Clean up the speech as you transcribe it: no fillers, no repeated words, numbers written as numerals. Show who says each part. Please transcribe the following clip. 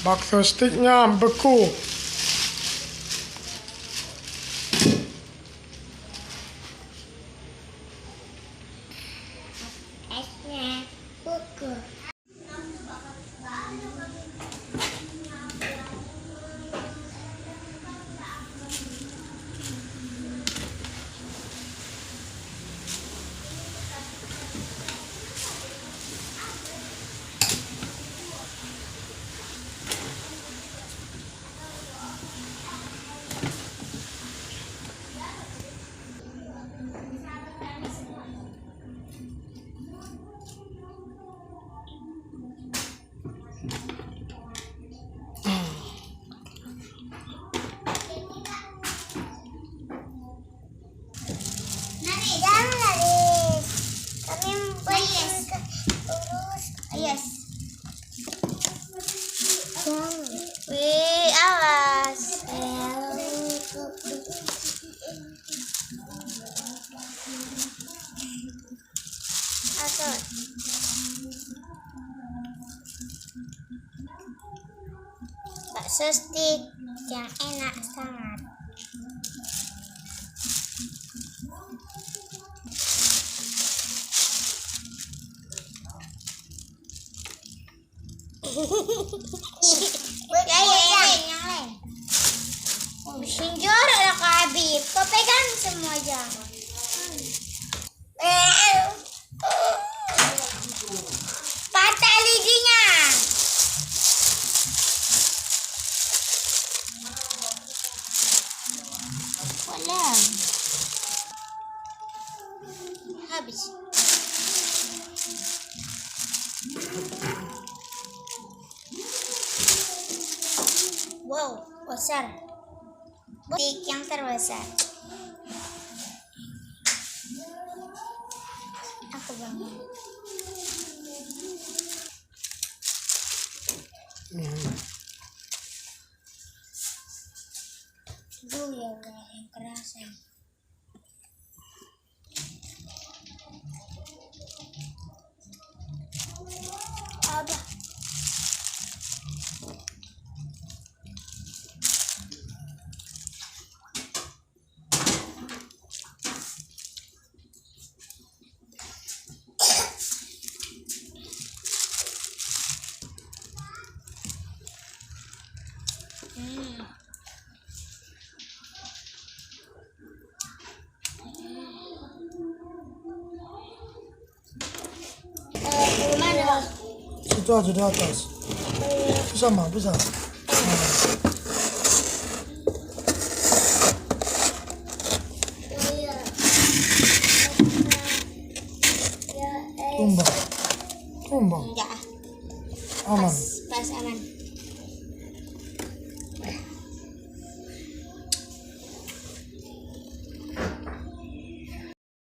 Speaker 1: Bakso stiknya beku.
Speaker 2: Esnya beku. Jangan lari. Kami urus. Yes. Wih, awas. Asal. Bakso stik yang enak sangat. Yang lain. Sinjor ada Kak Habib. Kau pegang semua aja. Patah liginya. Boleh. Habis. Wow, besar. Stik yang terbesar. Aku bangun. Duh ya Allah, yang kerasa. Abah. Mana?
Speaker 1: Situ aja di atas. Bisa mah, bisa. Tumbang.
Speaker 2: Enggak.
Speaker 1: Aman.
Speaker 2: Pas aman.